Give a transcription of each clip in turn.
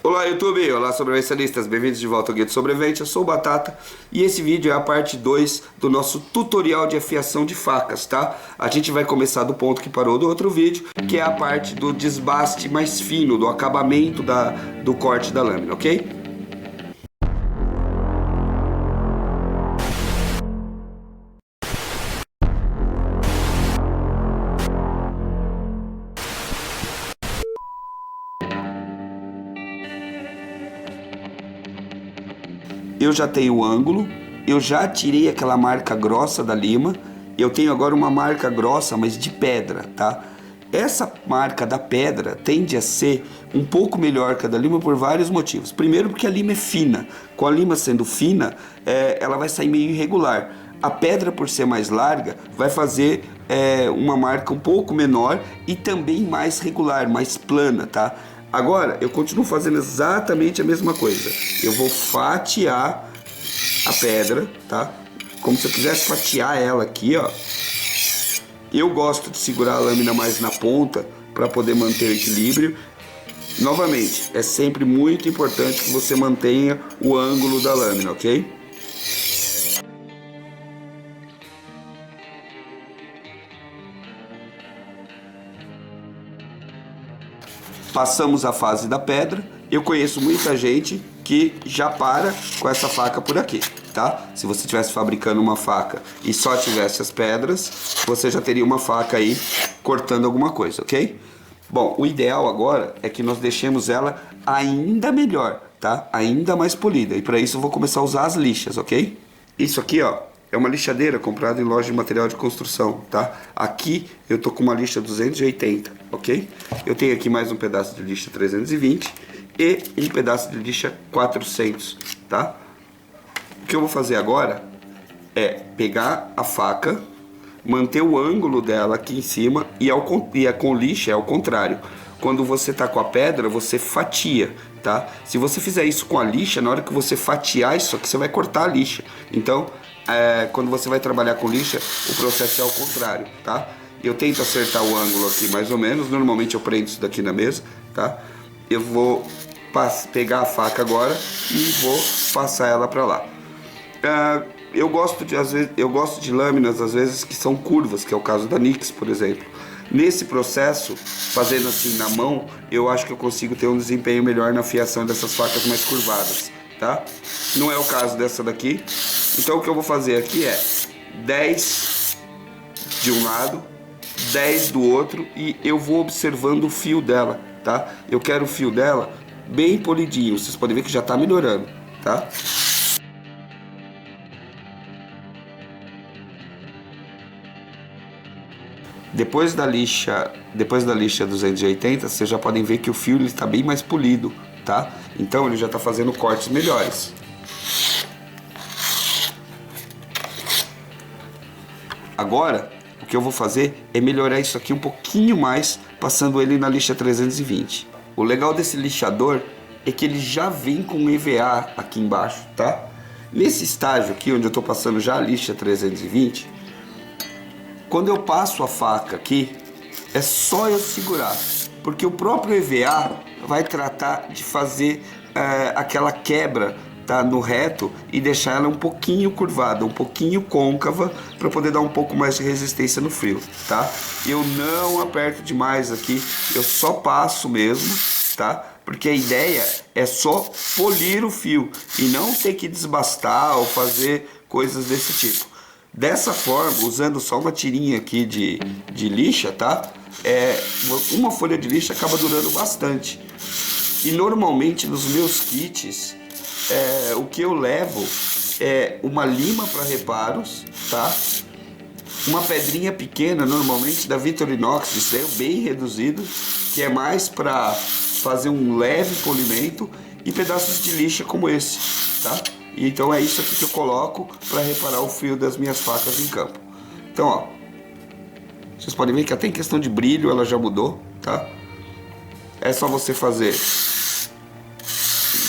Olá YouTube, olá sobrevivencialistas, bem-vindos de volta ao Guia do Sobrevivente, eu sou o Batata e esse vídeo é a parte 2 do nosso tutorial de afiação de facas, tá? A gente vai começar do ponto que parou do outro vídeo, que é a parte do desbaste mais fino, do acabamento do corte da lâmina, ok? Eu já tenho o ângulo, eu já tirei aquela marca grossa da lima, eu tenho agora uma marca grossa, mas de pedra, tá? Essa marca da pedra tende a ser um pouco melhor que a da lima por vários motivos. Primeiro porque a lima é fina, com a lima sendo fina, ela vai sair meio irregular. A pedra, por ser mais larga, vai fazer uma marca um pouco menor e também mais regular, mais plana, tá? Agora, eu continuo fazendo exatamente a mesma coisa. Eu vou fatiar a pedra, tá? Como se eu quisesse fatiar ela aqui, ó. Eu gosto de segurar a lâmina mais na ponta para poder manter o equilíbrio. Novamente, é sempre muito importante que você mantenha o ângulo da lâmina, ok? Passamos a fase da pedra. Eu conheço muita gente que já para com essa faca por aqui, tá? Se você estivesse fabricando uma faca e só tivesse as pedras, você já teria uma faca aí cortando alguma coisa, ok? Bom, o ideal agora é que nós deixemos ela ainda melhor, tá? Ainda mais polida. E para isso eu vou começar a usar as lixas, ok? Isso aqui, ó, é uma lixadeira comprada em loja de material de construção, tá? Aqui eu tô com uma lixa 280, ok? Eu tenho aqui mais um pedaço de lixa 320 e um pedaço de lixa 400, tá? O que eu vou fazer agora é pegar a faca, manter o ângulo dela aqui em cima e com lixa é ao contrário. Quando você tá com a pedra, você fatia, tá? Se você fizer isso com a lixa, na hora que você fatiar isso aqui, você vai cortar a lixa. Então, quando você vai trabalhar com lixa, o processo é ao contrário, tá? Eu tento acertar o ângulo aqui mais ou menos, normalmente eu prendo isso daqui na mesa, tá? Eu vou pegar a faca agora e vou passar ela para lá. Eu gosto de lâminas às vezes que são curvas, que é o caso da Nix, por exemplo. Nesse processo, fazendo assim na mão, eu acho que eu consigo ter um desempenho melhor na afiação dessas facas mais curvadas, tá? Não é o caso dessa daqui. Então o que eu vou fazer aqui é 10 de um lado, 10 do outro e eu vou observando o fio dela, tá? Eu quero o fio dela bem polidinho, vocês podem ver que já está melhorando, tá? Depois da lixa 280, vocês já podem ver que o fio está bem mais polido, tá? Então ele já está fazendo cortes melhores. Agora, o que eu vou fazer é melhorar isso aqui um pouquinho mais, passando ele na lixa 320. O legal desse lixador é que ele já vem com EVA aqui embaixo, tá? Nesse estágio aqui, onde eu estou passando já a lixa 320, quando eu passo a faca aqui, é só eu segurar, porque o próprio EVA vai tratar de fazer aquela quebra, tá, no reto e deixar ela um pouquinho curvada, um pouquinho côncava, para poder dar um pouco mais de resistência no frio, tá? Eu não aperto demais aqui, eu só passo mesmo, tá? Porque a ideia é só polir o fio e não ter que desbastar ou fazer coisas desse tipo. Dessa forma, usando só uma tirinha aqui de lixa, tá? Uma folha de lixa acaba durando bastante. E normalmente nos meus kits, o que eu levo é uma lima para reparos, tá? Uma pedrinha pequena, normalmente da Victorinox, isso é bem reduzido, que é mais para fazer um leve polimento, e pedaços de lixa como esse, tá? E então é isso aqui que eu coloco para reparar o fio das minhas facas em campo. Então, ó, vocês podem ver que até em questão de brilho ela já mudou, tá? É só você fazer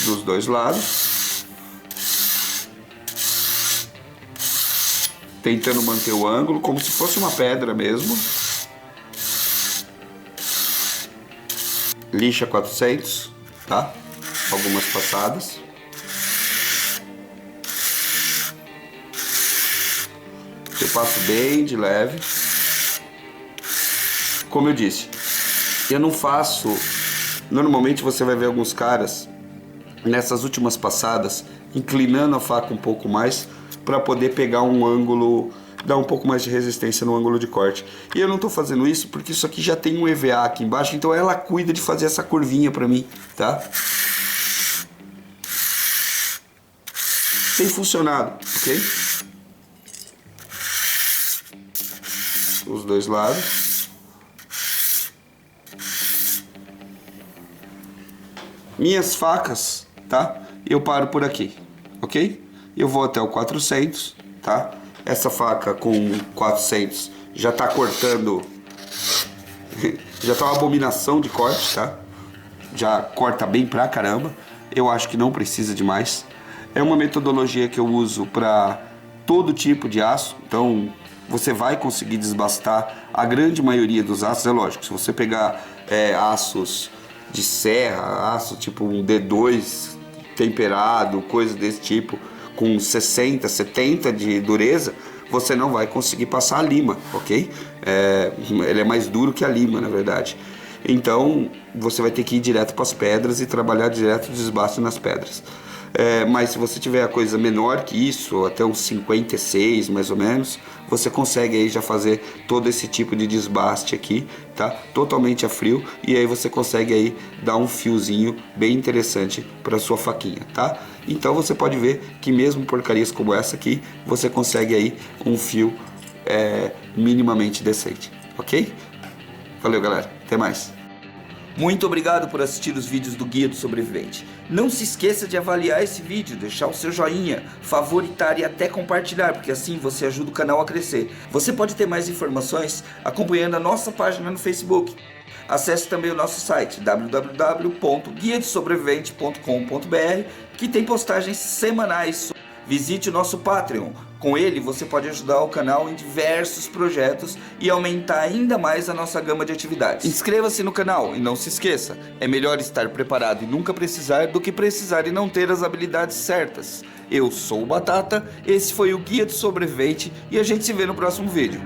dos dois lados, tentando manter o ângulo como se fosse uma pedra mesmo. Lixa 400, tá? algumas passadas. Eu passo bem de leve. Como eu disse, eu não faço... Normalmente você vai ver alguns caras nessas últimas passadas inclinando a faca um pouco mais para poder pegar um ângulo, dar um pouco mais de resistência no ângulo de corte. E eu não estou fazendo isso porque isso aqui já tem um EVA aqui embaixo, então ela cuida de fazer essa curvinha para mim, tá? Tem funcionado, ok? Os dois lados. Minhas facas, tá? Eu paro por aqui, ok? Eu vou até o 400, tá? Essa faca com 400 já tá cortando, já tá uma abominação de corte, tá? Já corta bem pra caramba. Eu acho que não precisa de mais. É uma metodologia que eu uso para todo tipo de aço, então você vai conseguir desbastar a grande maioria dos aços. É lógico, se você pegar aços de serra, aço tipo um D2 temperado, coisa desse tipo, com 60, 70 de dureza, você não vai conseguir passar a lima, ok? Ele é mais duro que a lima, na verdade. Então você vai ter que ir direto para as pedras e trabalhar direto o desbaste nas pedras. Mas se você tiver a coisa menor que isso, até uns 56 mais ou menos, você consegue aí já fazer todo esse tipo de desbaste aqui, tá? Totalmente a frio, e aí você consegue aí dar um fiozinho bem interessante para sua faquinha, tá? Então você pode ver que mesmo porcarias como essa aqui, você consegue aí um fio minimamente decente, ok? Valeu, galera, até mais. Muito obrigado por assistir os vídeos do Guia do Sobrevivente. Não se esqueça de avaliar esse vídeo, deixar o seu joinha, favoritar e até compartilhar, porque assim você ajuda o canal a crescer. Você pode ter mais informações acompanhando a nossa página no Facebook. Acesse também o nosso site www.guiadesobrevivente.com.br, que tem postagens semanais. Visite o nosso Patreon. Com ele você pode ajudar o canal em diversos projetos e aumentar ainda mais a nossa gama de atividades. Inscreva-se no canal e não se esqueça, é melhor estar preparado e nunca precisar do que precisar e não ter as habilidades certas. Eu sou o Batata, esse foi o Guia do Sobrevivente e a gente se vê no próximo vídeo.